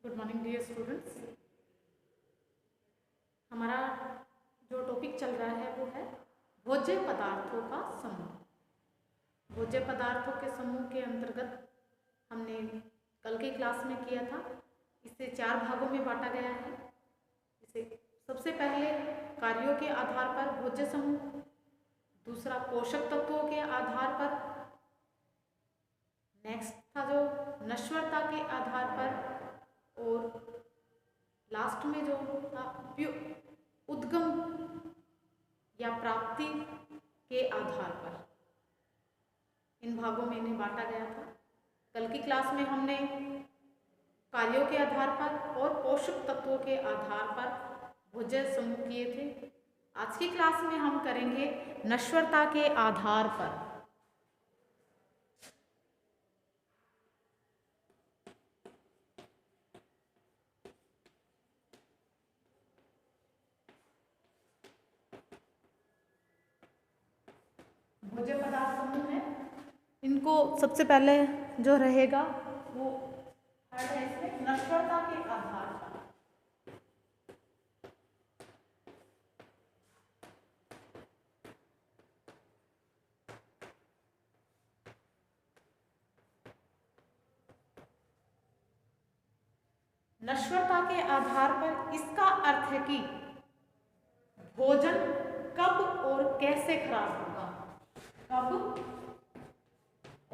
Good morning dear students. हमारा जो topic चल रहा है वो है भोज्य पदार्थों का समूह। भोज्य पदार्थों के समूह के अंतर्गत हमने कल की क्लास में किया था। इसे 4 भागों में बांटा गया है। इसे सबसे पहले कार्यों के आधार पर भोज्य समूह, दूसरा पोषक तत्वों के आधार पर, नेक्स्ट था जो नश्वरता के आधार पर, और लास्ट में जो था उद्गम या प्राप्ति के आधार पर। इन भागों में इन्हें बांटा गया था। कल की क्लास में हमने कार्यों के आधार पर और पोषक तत्वों के आधार पर भोज्य समूह किए थे। आज की क्लास में हम करेंगे नश्वरता के आधार पर। भोज्य पदार्थ समूह है, इनको सबसे पहले जो रहेगा वो है इसमें नश्वरता के आधार पर। नश्वरता के आधार पर इसका अर्थ है कि भोजन कब और कैसे खराब होगा, कब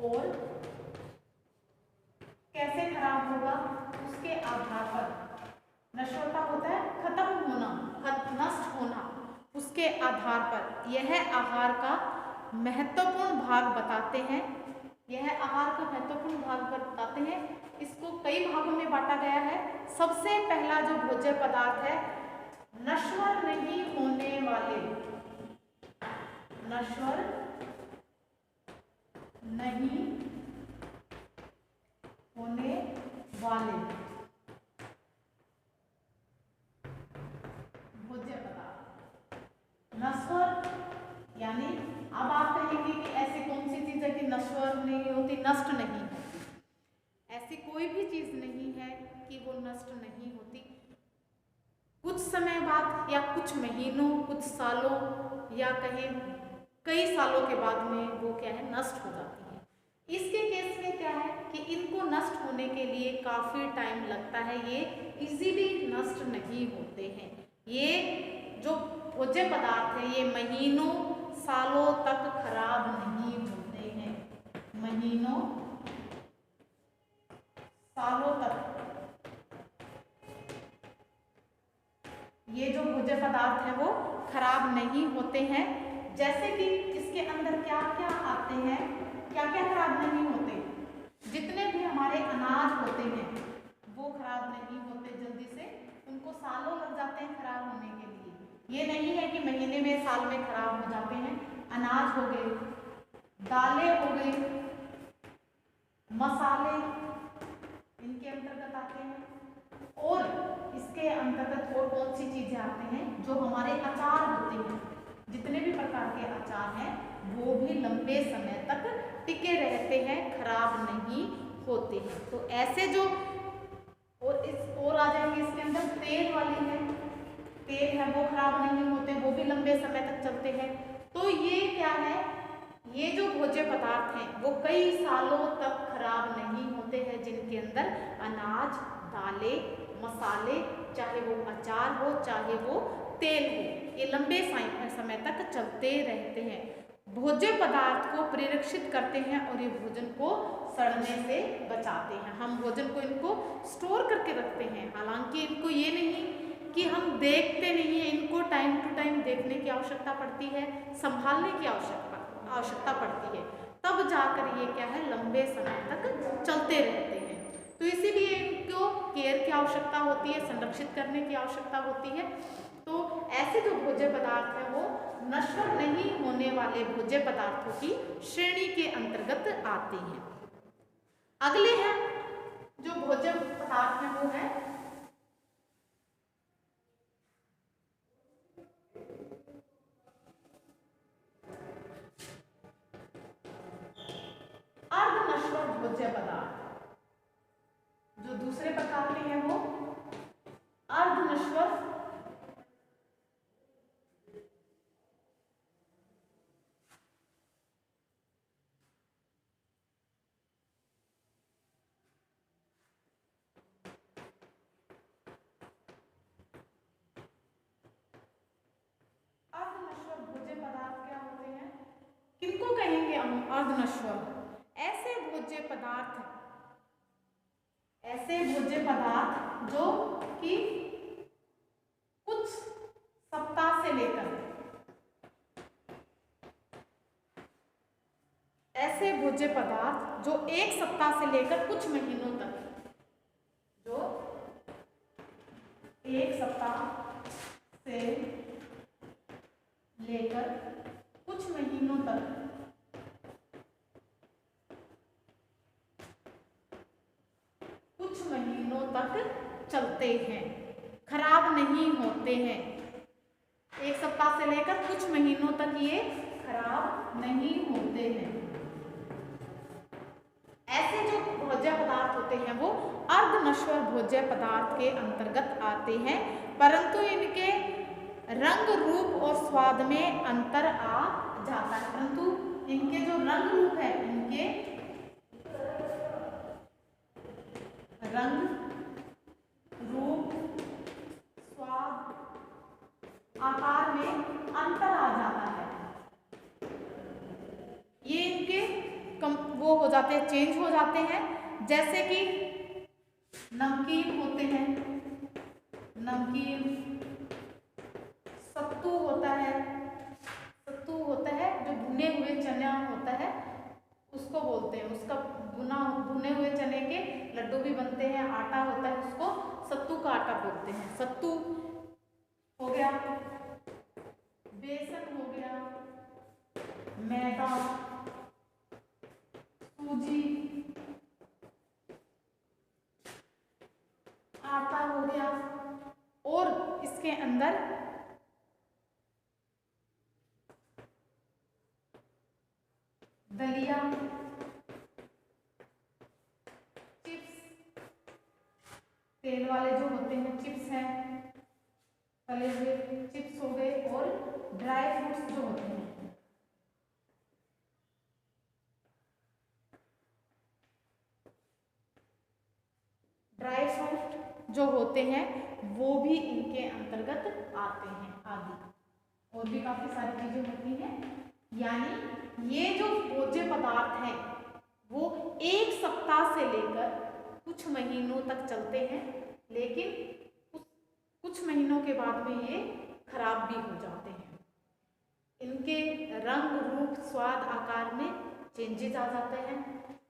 और कैसे खराब होगा उसके आधार पर। नश्वरता होता है खत्म होना, नष्ट होना। उसके आधार पर यह आहार का महत्वपूर्ण भाग बताते हैं। यह आहार का महत्वपूर्ण भाग बताते हैं। इसको कई भागों में बांटा गया है। सबसे पहला जो भोज्य पदार्थ है, नश्वर नहीं होने वाले, नश्वर नहीं होने वाले भोज्य पदार्थ। नश्वर यानी अब आप कहेंगे कि ऐसी कौन सी चीज है कि नश्वर नहीं होती, नष्ट नहीं होती। ऐसी कोई भी चीज नहीं है कि वो नष्ट नहीं होती। कुछ समय बाद या कुछ महीनों, कुछ सालों या कहें कई सालों के बाद में वो क्या है, नष्ट हो जाती है। इसके केस में क्या है कि इनको नष्ट होने के लिए काफी टाइम लगता है। ये इजीली नष्ट नहीं होते हैं। ये जो भोज्य पदार्थ है ये महीनों सालों तक खराब नहीं होते हैं। महीनों सालों तक ये जो भोज्य पदार्थ है वो खराब नहीं होते हैं। जैसे कि इसके अंदर क्या क्या आते हैं, क्या क्या खराब नहीं होते। जितने भी हमारे अनाज होते हैं वो खराब नहीं होते जल्दी से, उनको सालों लग जाते हैं खराब होने के लिए। ये नहीं है कि महीने में, साल में खराब हो जाते हैं। अनाज हो गए, दालें हो गई, मसाले इनके अंतर्गत आते हैं। और इसके अंतर्गत और कौन सी चीजें आती हैं, जो हमारे अचार होते हैं, जितने भी प्रकार के अचार हैं वो भी लंबे समय तक टिके रहते हैं, खराब नहीं होते हैं। तो ऐसे जो और आ जाएंगे इसके अंदर तेल वाली है, तेल है वो खराब नहीं होते, वो भी लंबे समय तक चलते हैं। तो ये क्या है, ये जो भोज्य पदार्थ हैं वो कई सालों तक खराब नहीं होते हैं, जिनके अंदर अनाज, दालें, मसाले, चाहे वो अचार हो चाहे वो तेल हो, ये लंबे समय तक चलते रहते हैं। भोज्य पदार्थ को परिरक्षित करते हैं और ये भोजन को सड़ने से बचाते हैं। हम भोजन को इनको स्टोर करके रखते हैं। हालांकि इनको ये नहीं कि हम देखते नहीं हैं, इनको टाइम टू टाइम देखने की आवश्यकता पड़ती है, संभालने की आवश्यकता पड़ती है, तब जाकर ये क्या है, लंबे समय तक चलते रहते हैं। तो इसीलिए इनको केयर की आवश्यकता होती है, संरक्षित करने की आवश्यकता होती है। तो ऐसे जो भोज्य पदार्थ हैं वो नश्वर नहीं होने वाले भोज्य पदार्थों की श्रेणी के अंतर्गत आते हैं। अगले हैं जो भोज्य पदार्थ हैं वो है अर्धनश्वर भोज्य पदार्थ। जो दूसरे प्रकार के हैं वो किनको कहेंगे हम अर्धनश्वर? ऐसे भोज्य पदार्थ, ऐसे भोज्य पदार्थ जो कि कुछ सप्ताह से लेकर, ऐसे भोज्य पदार्थ जो एक सप्ताह से लेकर कुछ महीनों तक, जो एक सप्ताह से लेकर कुछ महीनों तक चलते हैं, खराब नहीं होते हैं। एक सप्ताह से लेकर कुछ महीनों तक ये खराब नहीं होते हैं। ऐसे जो भोज्य पदार्थ होते हैं वो अर्धनश्वर भोज्य पदार्थ के अंतर्गत आते हैं, परंतु इनके रंग, रूप और स्वाद में अंतर आ जाता है। परंतु इनके जो रंग रूप है, इनके रंग, रूप, स्वाद, आकार में अंतर आ जाता है। ये इनके वो हो जाते हैं, चेंज हो जाते हैं। जैसे कि नमकीन होते हैं, नमकीन, सत्तू होता है, सत्तू होता है जो भुने हुए चना होता है उसको बोलते हैं, उसका भुने हुए चने के लड्डू भी बनते हैं। आटा होता है उसको सत्तू का आटा बोलते हैं। सत्तू हो गया, बेसन हो गया, मैदा, सूजी, आटा हो गया, और इसके अंदर दलिया, चिप्स, तेल वाले जो होते हैं चिप्स हैं, तले हुए चिप्स हो गए, और ड्राई फ्रूट्स जो होते हैं, ड्राई फ्रूट जो होते हैं वो भी इनके अंतर्गत आते हैं आदि, और भी काफी सारी चीजें होती हैं। यानी ये जो भोज्य पदार्थ हैं वो एक सप्ताह से लेकर कुछ महीनों तक चलते हैं, लेकिन कुछ महीनों के बाद में ये खराब भी हो जाते हैं। इनके रंग, रूप, स्वाद, आकार में चेंजेस आ जाते हैं।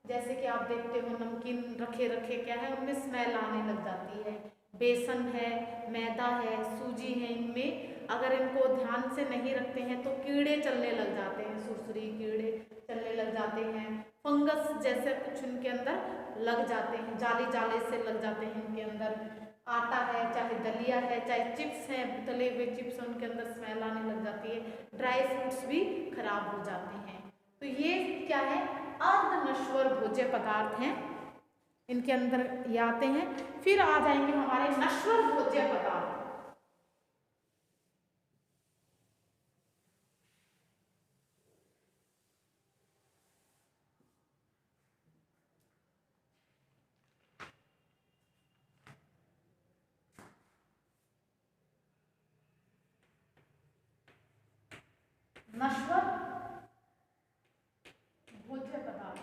जैसे कि आप देखते हो नमकीन रखे रखे क्या है, उनमें स्मेल आने लग जाती है। बेसन है, मैदा है, सूजी है, इनमें अगर इनको ध्यान से नहीं रखते हैं तो कीड़े चलने लग जाते हैं, सुरसुरी कीड़े चलने लग जाते हैं, फंगस जैसे कुछ इनके अंदर लग जाते हैं, जाली जाले से लग जाते हैं इनके अंदर। आटा है, चाहे दलिया है, चाहे चिप्स हैं, तले हुए चिप्स, उनके अंदर स्मेल आने लग जाती है। ड्राई फ्रूट्स भी खराब हो जाते हैं। तो ये क्या है, अर्धनश्वर भोज्य पदार्थ हैं, इनके अंदर ये आते हैं। फिर आ जाएंगे हमारे नश्वर भोज्य पदार्थ। नश्वर भोज्य पदार्थ,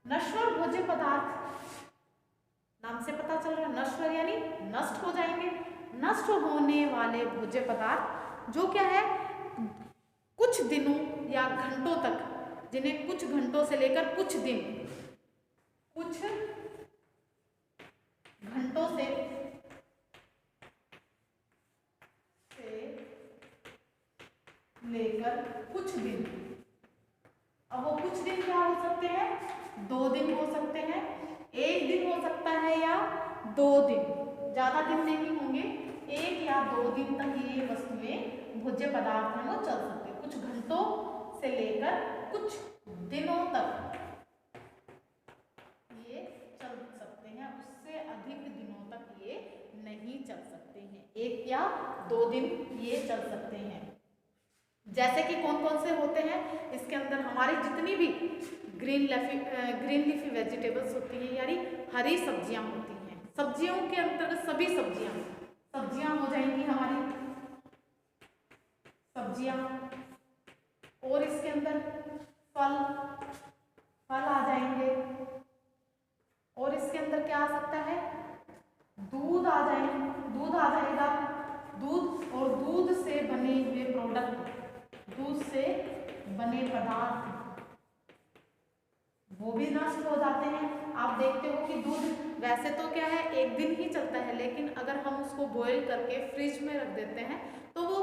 नश्वर भोज्य पदार्थ नाम से पता चल रहा है, नश्वर यानी नष्ट हो जाएंगे। नष्ट होने वाले भोज्य पदार्थ जो क्या है, कुछ दिनों या घंटों तक, जिन्हें कुछ घंटों से लेकर कुछ दिन, कुछ घंटों से लेकर कुछ दिन, अब वो कुछ दिन क्या हो सकते हैं, 2 दिन हो सकते हैं, 1 दिन हो सकता है, या 2 दिन, ज्यादा दिन नहीं होंगे, 1 या 2 दिन तक ये वस्तुएं, भोज्य पदार्थ हैं वो चल सकते हैं। कुछ घंटों से लेकर कुछ दिनों तक ये चल सकते हैं, उससे अधिक दिनों तक ये नहीं चल सकते हैं। 1 या 2 दिन ये चल सकते हैं। जैसे कि कौन कौन से होते हैं, इसके अंदर हमारी जितनी भी ग्रीन लीफी वेजिटेबल्स होती हैं, यानी हरी सब्जियां होती हैं, सब्जियों के अंतर्गत सभी सब्जियां हो जाएंगी हमारी, सब्जियां, और इसके अंदर फल आ जाएंगे, और इसके अंदर क्या आ सकता है, दूध आ जाएगा, दूध और दूध से बने हुए प्रोडक्ट, दूध से बने पदार्थ वो भी नष्ट हो जाते हैं। आप देखते हो कि दूध वैसे तो क्या है एक दिन ही चलता है, लेकिन अगर हम उसको बॉईल करके फ्रिज में रख देते हैं तो वो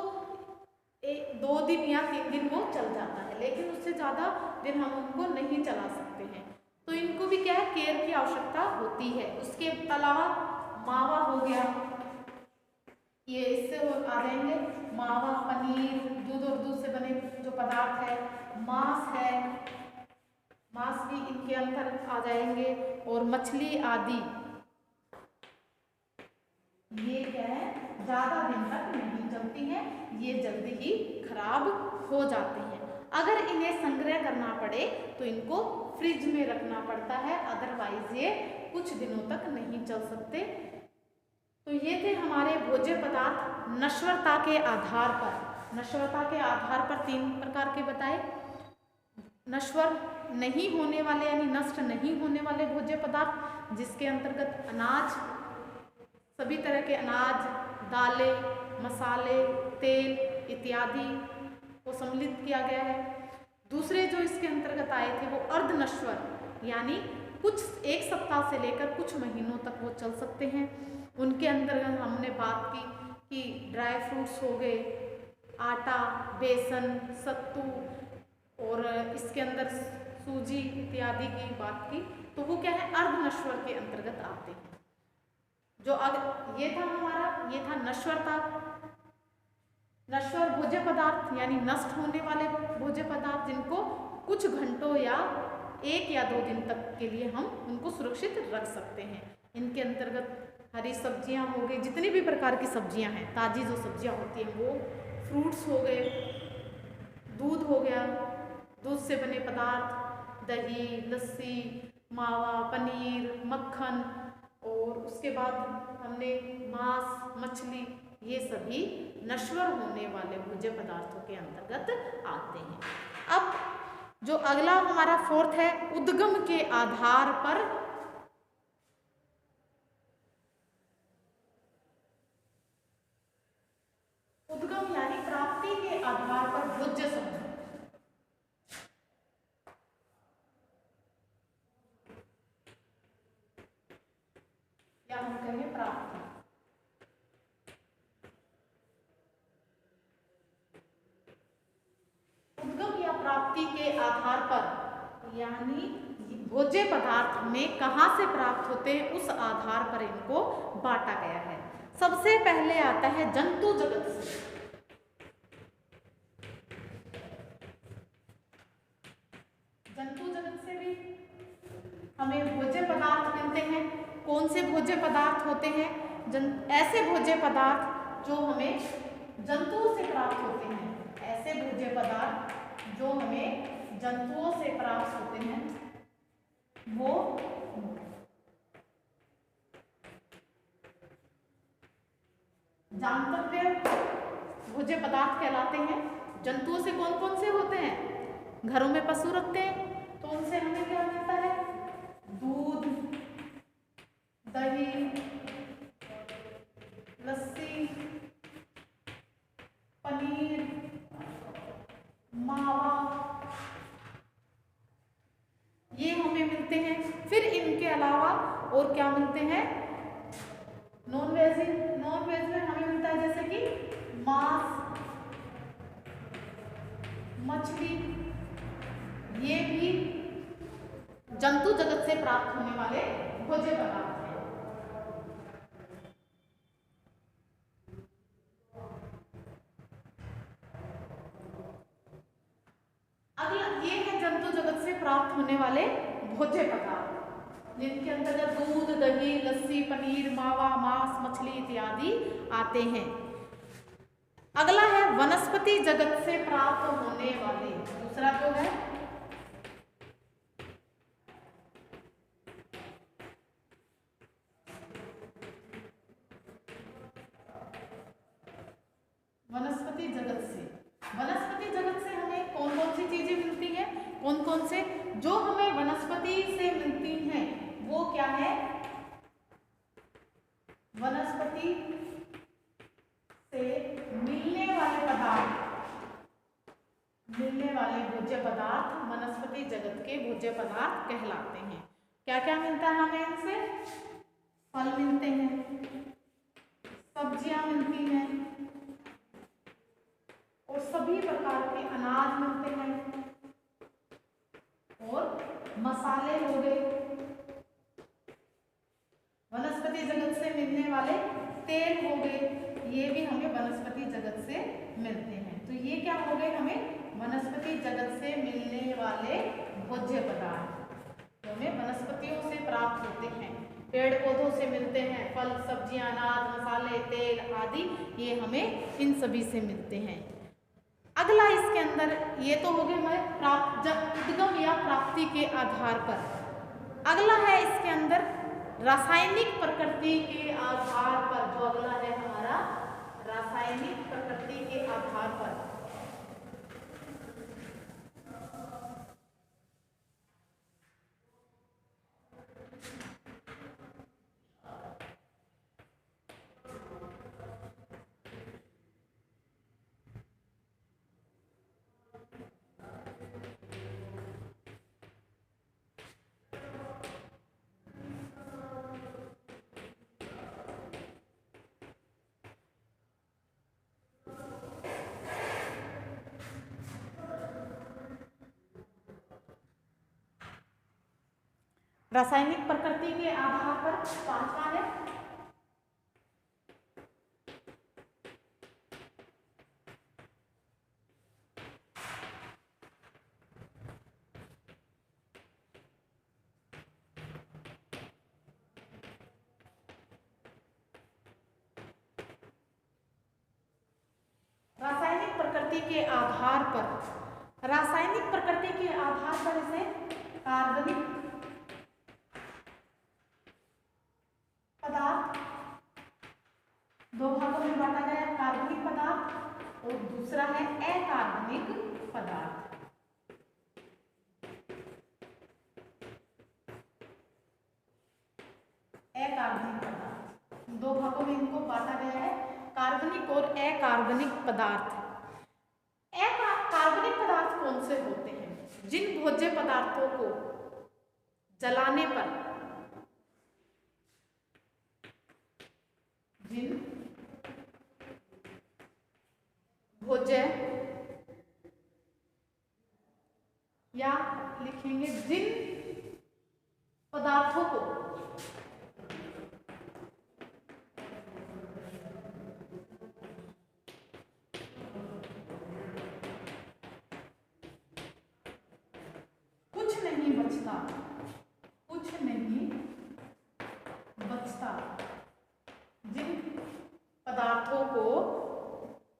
2 दिन या 3 दिन वो चल जाता है, लेकिन उससे ज़्यादा दिन हम उनको नहीं चला सकते हैं। तो इनको भी क्या है, केयर की आवश्यकता होती है। उसके अलावा मावा हो गया, ये इससे आ जाएंगे मावा, पनीर, दूध और दूध से बने जो पदार्थ है, मांस है, मांस भी इनके अंदर आ जाएंगे, और मछली आदि, ये क्या है ज्यादा दिन तक नहीं चलती हैं, ये जल्दी ही खराब हो जाते हैं। अगर इन्हें संग्रह करना पड़े तो इनको फ्रिज में रखना पड़ता है, अदरवाइज ये कुछ दिनों तक नहीं चल सकते। तो ये थे हमारे भोज्य पदार्थ नश्वरता के आधार पर। नश्वरता के आधार पर 3 प्रकार के बताए, नश्वर नहीं होने वाले यानी नष्ट नहीं होने वाले भोज्य पदार्थ, जिसके अंतर्गत अनाज, सभी तरह के अनाज, दालें, मसाले, तेल इत्यादि को सम्मिलित किया गया है। दूसरे जो इसके अंतर्गत आए थे वो अर्धनश्वर, यानी कुछ 1 सप्ताह से लेकर कुछ महीनों तक वो चल सकते हैं। उनके अंतर्गत हमने बात की कि ड्राई फ्रूट्स हो गए, आटा, बेसन, सत्तू और इसके अंदर सूजी इत्यादि की बात की, तो वो क्या है अर्धनश्वर के अंतर्गत आते हैं। जो ये था हमारा, ये था नश्वरता, नश्वर भोज्य पदार्थ यानी नष्ट होने वाले भोज्य पदार्थ, जिनको कुछ घंटों या 1 या 2 दिन तक के लिए हम उनको सुरक्षित रख सकते हैं। इनके अंतर्गत हरी सब्जियां हो गई, जितनी भी प्रकार की सब्जियां हैं, ताज़ी जो सब्जियां होती हैं वो, फ्रूट्स हो गए, दूध हो गया, दूध से बने पदार्थ, दही, लस्सी, मावा, पनीर, मक्खन, और उसके बाद हमने मांस, मछली, ये सभी नश्वर होने वाले भोज्य पदार्थों के अंतर्गत आते हैं। अब जो अगला हमारा 4th है, उद्गम के आधार पर, उद्गम यानी प्राप्ति के आधार पर भोज्य समूह, या हम कहें प्राप्ति। उद्गम या प्राप्ति के आधार पर, यानी भोज्य पदार्थ में कहाँ से प्राप्त होते हैं उस आधार पर इनको बांटा गया है। सबसे पहले आता है जंतु जगत से। जंतु जगत से भी हमें भोज्य पदार्थ मिलते हैं। कौन से भोज्य पदार्थ होते हैं? ऐसे भोज्य पदार्थ जो हमें जंतुओं से प्राप्त होते हैं, ऐसे भोज्य पदार्थ जो हमें जंतुओं से प्राप्त होते हैं वो जांतव्य भोज्य पदार्थ कहलाते हैं। जंतुओं से कौन कौन से होते हैं? घरों में पशु रखते हैं तो उनसे हमें क्या मिलता है? दूध, दही, लस्सी, पनीर, मावा, ये हमें मिलते हैं। फिर इनके अलावा और क्या मिलते हैं? नॉन वेज में हमें मिलता है जैसे कि मांस, मछली, ये भी जंतु जगत से प्राप्त होने वाले भोज्य पदार्थ हैं। अगला ये है जंतु जगत से प्राप्त होने वाले भोज्य पदार्थ, जिनके अंतर्गत दूध, दही, लस्सी, पनीर, मावा, मांस, मछली इत्यादि आते हैं। अगला है वनस्पति जगत से प्राप्त होने वाले। दूसरा जो है वनस्पति जगत से। वनस्पति जगत से हमें कौन कौन सी चीजें मिलती हैं। कौन कौन से? जो हमें वनस्पति से मिलती हैं वो क्या है? वनस्पति से मिलने वाले पदार्थ, मिलने वाले भोज्य पदार्थ वनस्पति जगत के भोज्य पदार्थ कहलाते हैं। क्या क्या मिलता है हमें इनसे? फल मिलते हैं, सब्जियां मिलती हैं और सभी प्रकार के अनाज मिलते हैं और मसाले हो गए। वनस्पति जगत से मिलने वाले तेल हो गए, ये भी हमें वनस्पति जगत से मिलते हैं। तो ये क्या हो गए? हमें वनस्पति जगत से मिलने वाले भोज्य पदार्थ जो हमें वनस्पतियों से प्राप्त होते हैं, पेड़ पौधों से मिलते हैं, फल सब्जियां अनाज मसाले तेल आदि, ये हमें इन सभी से मिलते हैं। अगला इसके अंदर ये तो हो गए हमारे प्राप्त उद्गम या प्राप्ति के आधार पर। अगला है इसके अंदर रासायनिक प्रकृति के आधार पर। जो अगला है हमारा रासायनिक प्रकृति के आधार पर। रासायनिक प्रकृति के आधार पर पांचवा है रासायनिक प्रकृति के आधार पर। रासायनिक प्रकृति के आधार पर इसे कार्बनिक पदार्थ दो भागों में बांटा गया, कार्बनिक पदार्थ और दूसरा है अकार्बनिक पदार्थ। अकार्बनिक पदार्थ दो भागों में इनको बांटा गया है, कार्बनिक और अकार्बनिक पदार्थ। कार्बनिक पदार्थ कौन से होते हैं? जिन भोज्य पदार्थों को जलाने पर, जिन भोज्य या लिखेंगे जिन पदार्थों को कुछ नहीं बचता, कुछ नहीं बचता, जिन पदार्थों को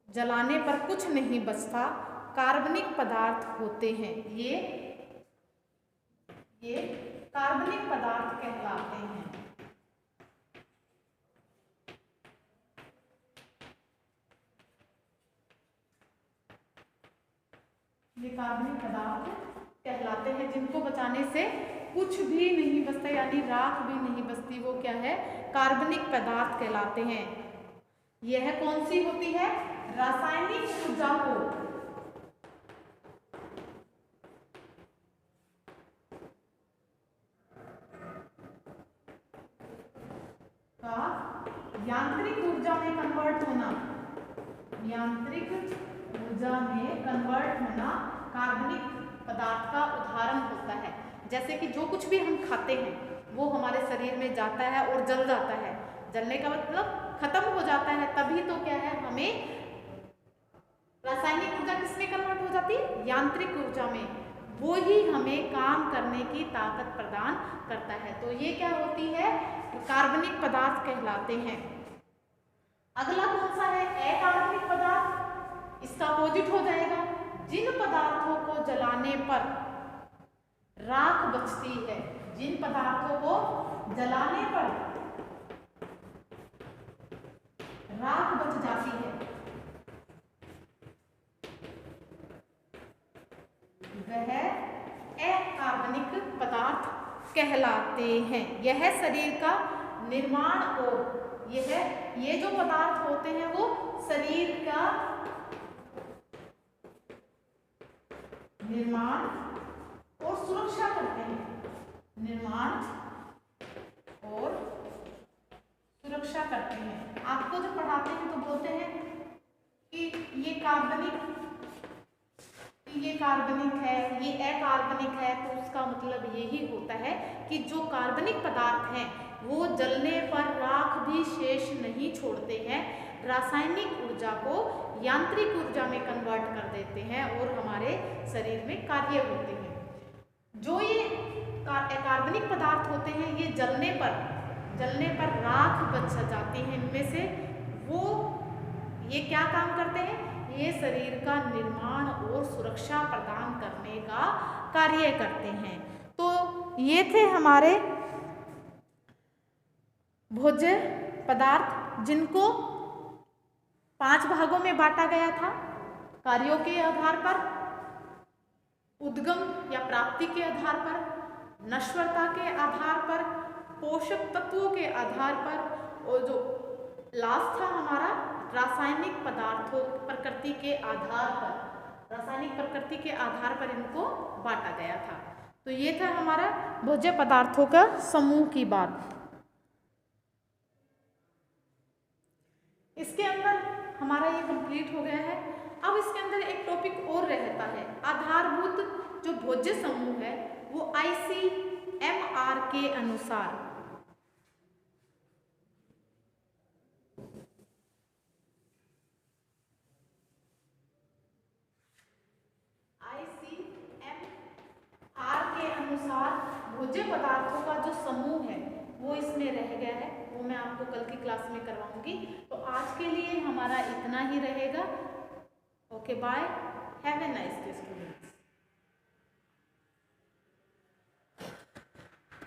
जलाने पर कुछ नहीं बचता, कार्बनिक पदार्थ होते हैं। ये कार्बनिक पदार्थ कहलाते हैं। ये कार्बनिक पदार्थ कहलाते हैं जिनको बचाने से कुछ भी नहीं बचता, यानी राख भी नहीं बचती, वो क्या है? कार्बनिक पदार्थ कहलाते हैं। यह कौन सी होती है? रासायनिक ऊर्जा को का यांत्रिक ऊर्जा में कन्वर्ट होना, यांत्रिक ऊर्जा में कन्वर्ट होना कार्बनिक पदार्थ का उदाहरण होता है। जैसे कि जो कुछ भी हम खाते हैं वो हमारे शरीर में जाता है और जल जाता है, जलने का मतलब खत्म हो जाता है, तभी तो क्या है हमें रासायनिक ऊर्जा किसमें कन्वर्ट हो जाती है? यांत्रिक ऊर्जा में। वो ही हमें काम करने की ताकत प्रदान करता है। तो ये क्या होती है? कार्बनिक पदार्थ कहलाते हैं। अगला कौन सा है? अकार्बनिक पदार्थ। इसका अपोजिट हो जाएगा, जिन पदार्थों को जलाने पर राख बचती है, जिन पदार्थों को जलाने पर राख बच जाती है, वह अकार्बनिक पदार्थ कहलाते हैं। यह शरीर का निर्माण और ये जो पदार्थ होते हैं वो शरीर का निर्माण और सुरक्षा करते हैं। निर्माण और सुरक्षा करते हैं। आपको जब पढ़ाते हैं तो बोलते हैं कि ये कार्बनिक है, ये अकार्बनिक है, तो उसका मतलब यही होता है कि जो कार्बनिक पदार्थ हैं वो जलने पर राख भी शेष नहीं छोड़ते हैं, रासायनिक ऊर्जा को यांत्रिक ऊर्जा में कन्वर्ट कर देते हैं और हमारे शरीर में कार्य होते हैं। जो ये कार्बनिक पदार्थ होते हैं ये जलने पर राख बच जाती है इनमें से, वो ये क्या काम करते हैं, ये शरीर का निर्माण और सुरक्षा प्रदान करने का कार्य करते हैं। तो ये थे हमारे भोज्य पदार्थ जिनको 5 भागों में बांटा गया था। कार्यों के आधार पर, उद्गम या प्राप्ति के आधार पर, नश्वरता के आधार पर, पोषक तत्वों के आधार पर, और जो लास्ट था हमारा रासायनिक पदार्थों प्रकृति के आधार पर इनको बांटा गया था। तो ये था हमारा भोज्य पदार्थों का समूह की बात। इसके अंदर हमारा ये कंप्लीट हो गया है। अब इसके अंदर एक टॉपिक और रहता है। आधारभूत जो भोज्य समूह है वो ICMR के अनुसार भोज्य पदार्थों का जो समूह है वो इसमें रह गया है, वो मैं आपको कल की क्लास में करवाऊंगी। तो आज के लिए हमारा इतना ही रहेगा। Okay, bye, have a nice day students.